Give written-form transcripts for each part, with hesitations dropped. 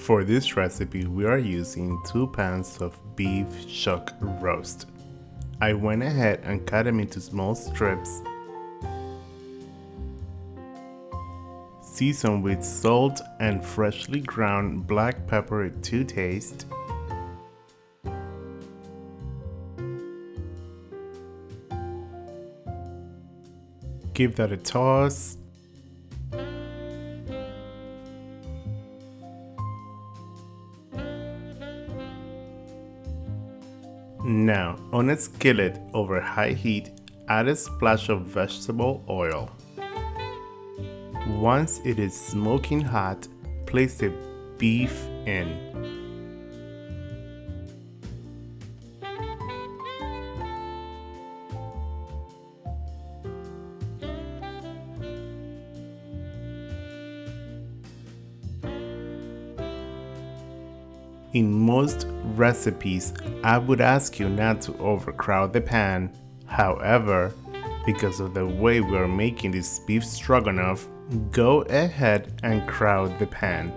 For this recipe, we are using 2 pounds of beef chuck roast. I went ahead and cut them into small strips. Season with salt and freshly ground black pepper to taste. Give that a toss. Now, on a skillet over high heat, add a splash of vegetable oil. Once it is smoking hot, place the beef in. In most recipes, I would ask you not to overcrowd the pan. However, because of the way we are making this beef stroganoff, go ahead and crowd the pan.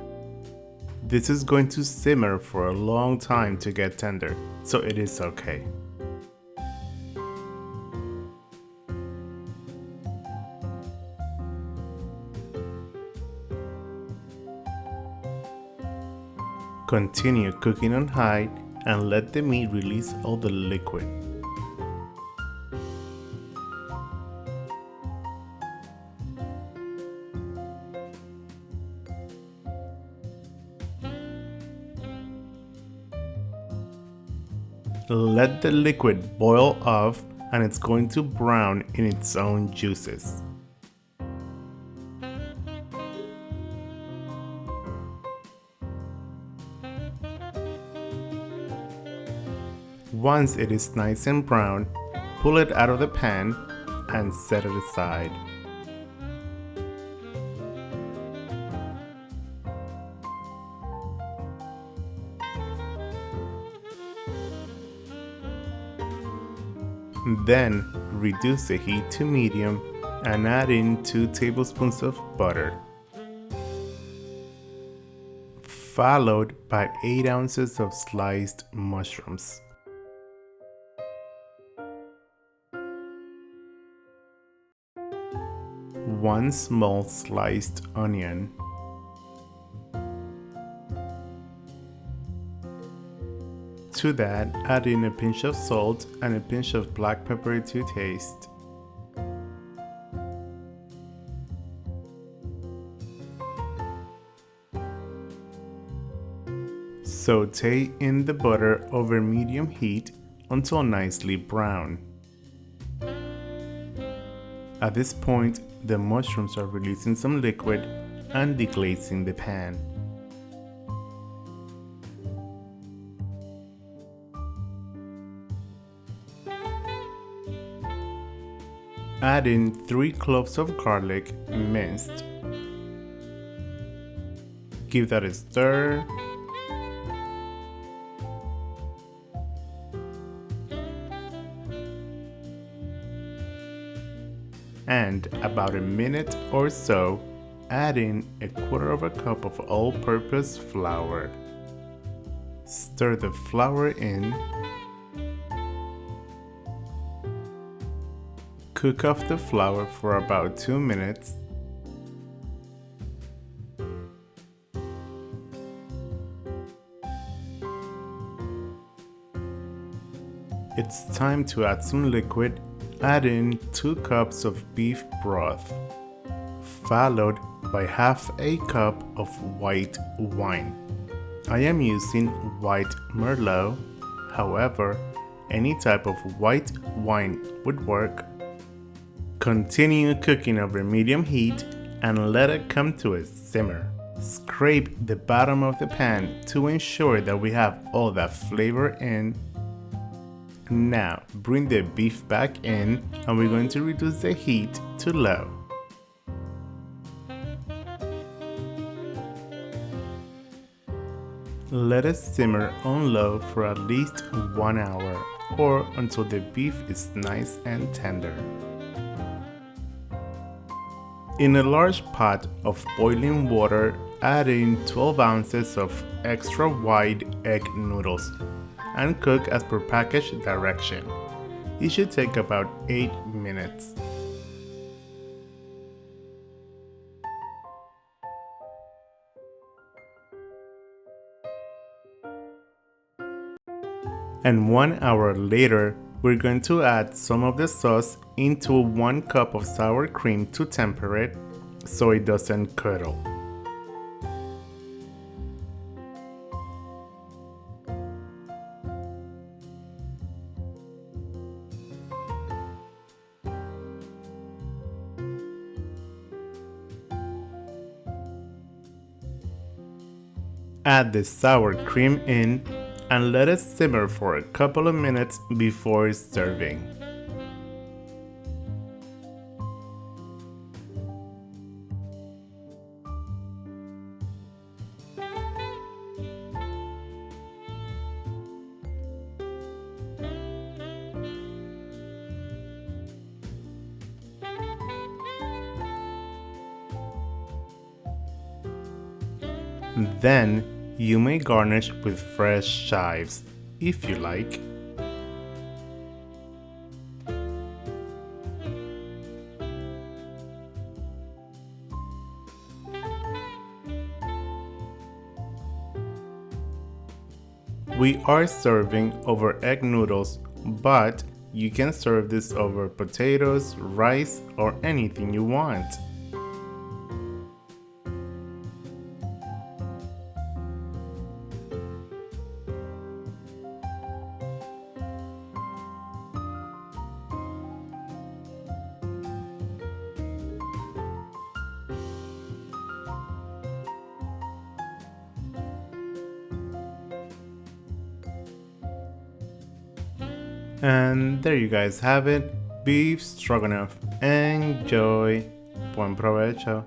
This is going to simmer for a long time to get tender, so it is okay. Continue cooking on high and let the meat release all the liquid. Let the liquid boil off and it's going to brown in its own juices. Once it is nice and brown, pull it out of the pan and set it aside. Then reduce the heat to medium and add in 2 tablespoons of butter, followed by 8 ounces of sliced mushrooms. One small sliced onion, to that, add in a pinch of salt and a pinch of black pepper to taste. Saute in the butter over medium heat until nicely brown. At this point, the mushrooms are releasing some liquid and deglazing the pan. Add in 3 cloves of garlic minced. Give that a stir. And about a minute or so, add in a 1/4 cup of all-purpose flour. Stir the flour in. Cook off the flour for about 2 minutes. It's time to add some liquid. Add in 2 cups of beef broth, followed by half a cup of white wine. I am using white Merlot, however, any type of white wine would work. Continue cooking over medium heat and let it come to a simmer. Scrape the bottom of the pan to ensure that we have all that flavor in. Now, bring the beef back in and we're going to reduce the heat to low. Let it simmer on low for at least 1 hour or until the beef is nice and tender. In a large pot of boiling water, add in 12 ounces of extra wide egg noodles and cook as per package direction. It should take about 8 minutes. And 1 hour later, we're going to add some of the sauce into 1 cup of sour cream to temper it so it doesn't curdle. Add the sour cream in and let it simmer for a couple of minutes before serving. Then you may garnish with fresh chives if you like. We are serving over egg noodles, but you can serve this over potatoes, rice, or anything you want. And there you guys have it, beef stroganoff. Enjoy. Buen provecho.